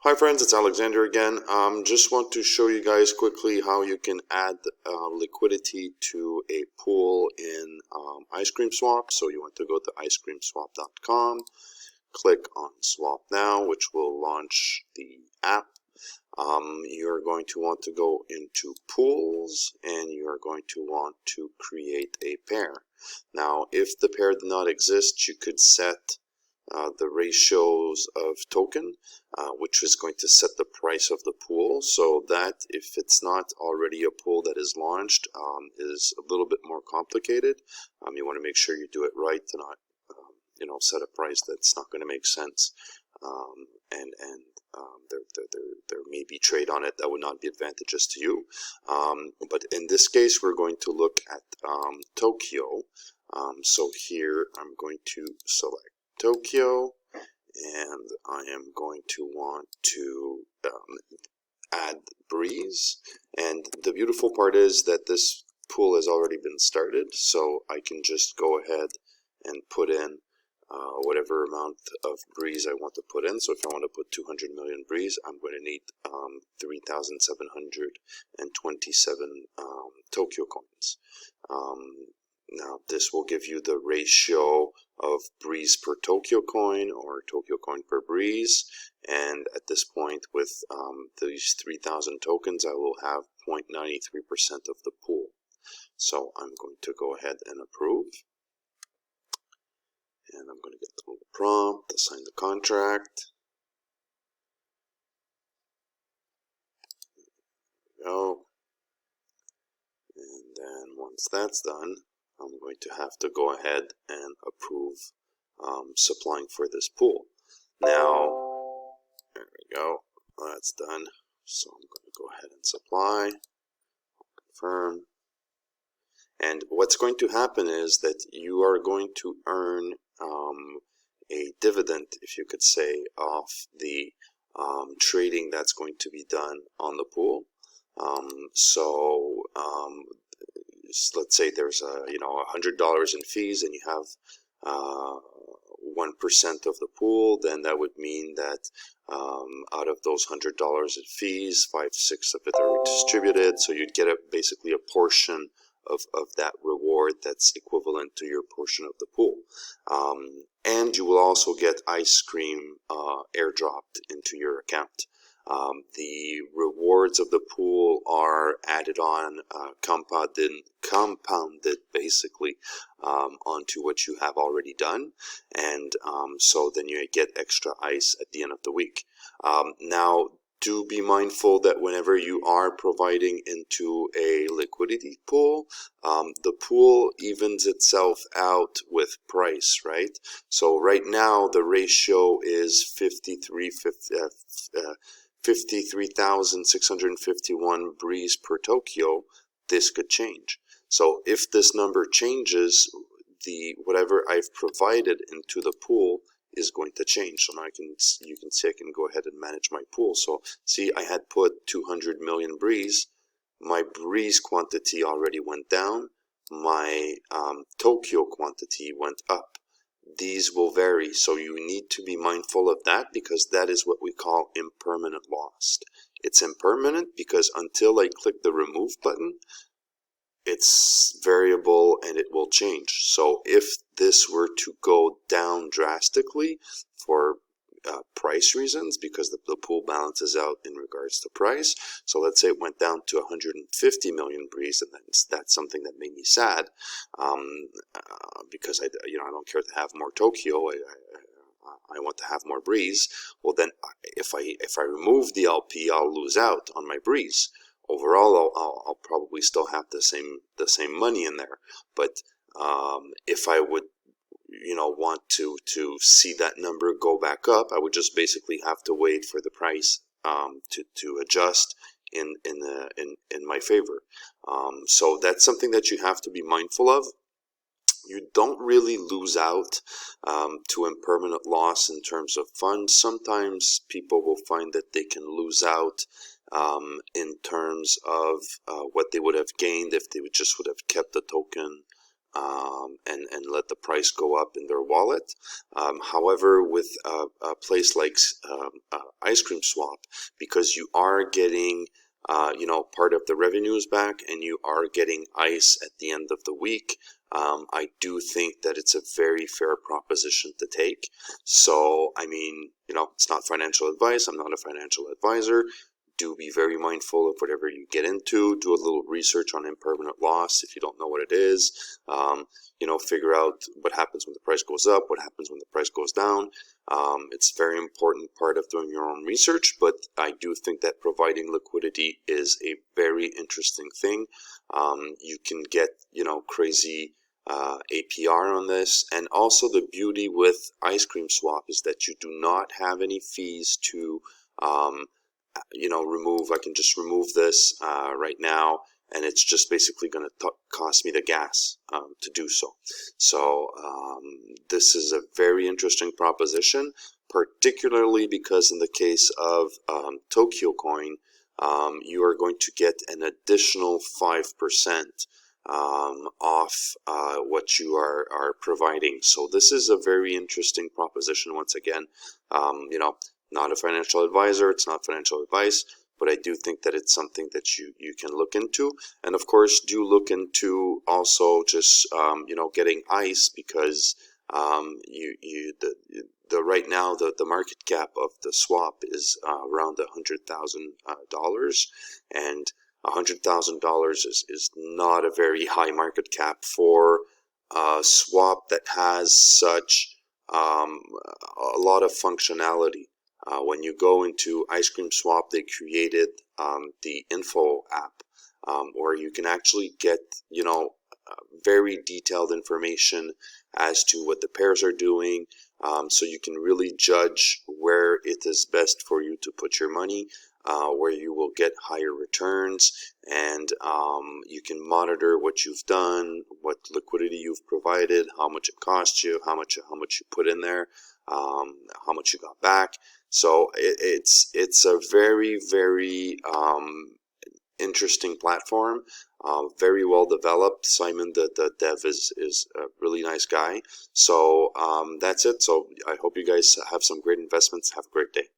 Hi friends, it's Alexander again. Just want to show you guys quickly how you can add liquidity to a pool in ICECREAMSWAP. So you want to go to ICECREAMSWAP.com, click on Swap Now, which will launch the app. You're going to want to go into Pools, and you're going to want to create a pair. Now, if the pair did not exist, you could set the ratios of token, which is going to set the price of the pool, so that if it's not already a pool that is launched, is a little bit more complicated. You want to make sure you do it right to not, set a price that's not going to make sense, and there may be trade on it that would not be advantageous to you. But in this case, we're going to look at Tokyo. So here I'm going to select Tokyo, and I am going to want to add Brise. And the beautiful part is that this pool has already been started, so I can just go ahead and put in whatever amount of Brise I want to put in. So if I want to put 200 million Brise, I'm going to need 3,727 Tokyo coins. Now this will give you the ratio of Brise per Tokyo coin, or Tokyo coin per Brise, and at this point with these 3,000 tokens I will have 0.93% of the pool. So I'm going to go ahead and approve, and I'm going to get the little prompt to sign the contract. There we go. And then once that's done, I'm going to have to go ahead and approve supplying for this pool. Now, there we go, that's done. So I'm going to go ahead and supply, confirm. And what's going to happen is that you are going to earn a dividend, if you could say, off the trading that's going to be done on the pool. Let's say there's $100 in fees, and you have 1% of the pool. Then that would mean that out of those $100 in fees, 5/6 of it are distributed. So you'd get basically a portion of that reward that's equivalent to your portion of the pool. And you will also get ice cream airdropped into your account. The rewards of the pool are added on, compounded basically onto what you have already done, and so then you get extra ice at the end of the week. Now, do be mindful that whenever you are providing into a liquidity pool, the pool evens itself out with price, right? So right now the ratio is 53,651 Brise per Tokyo. This could change. So if this number changes, whatever I've provided into the pool is going to change. So now you can see I can go ahead and manage my pool. So see, I had put 200 million Brise. My Brise quantity already went down. My Tokyo quantity went up. These will vary, so you need to be mindful of that, because that is what we call impermanent loss. It's impermanent because until I click the remove button, it's variable and it will change. So if this were to go down drastically for price reasons, because the pool balances out in regards to price, so let's say it went down to 150 million Brise, and that's something that made me sad, because I don't care to have more Tokyo. I want to have more Brise. Well, then if I remove the LP, I'll lose out on my Brise. Overall, I'll probably still have the same money in there. But if I would want to see that number go back up, I would just basically have to wait for the price to adjust in my favor. So that's something that you have to be mindful of. You don't really lose out to impermanent loss in terms of funds. Sometimes people will find that they can lose out in terms of what they would have gained if they would have kept the token and let the price go up in their wallet. However, with a place like ICECREAMSWAP, because you are getting part of the revenues back, and you are getting ICE at the end of the week, I do think that it's a very fair proposition to take. So, I mean, it's not financial advice. I'm not a financial advisor. Do be very mindful of whatever you get into. Do a little research on impermanent loss if you don't know what it is. Figure out what happens when the price goes up, what happens when the price goes down. It's a very important part of doing your own research, but I do think that providing liquidity is a very interesting thing. You can get, crazy APR on this, and also the beauty with ICECREAMSWAP is that you do not have any fees to remove. I can just remove this right now, and it's just basically going to cost me the gas to do so. So this is a very interesting proposition, particularly because in the case of Tokyo Coin, you are going to get an additional 5% off what you are providing. So this is a very interesting proposition. Once again, not a financial advisor, it's not financial advice, but I do think that it's something that you can look into. And of course, do look into also just getting ICE, because right now the market cap of the swap is around $100,000, and $100,000 is not a very high market cap for a swap that has such a lot of functionality. When you go into ICECREAMSWAP, they created the info app, where you can actually get very detailed information as to what the pairs are doing, so you can really judge where it is best for you to put your money, where you will get higher returns, and you can monitor what you've done, what liquidity you've provided, how much it cost you, how much you put in there, how much you got back. So it's a very, very interesting platform, very well developed. Simon, the dev, is a really nice guy. So that's it. So I hope you guys have some great investments. Have a great day.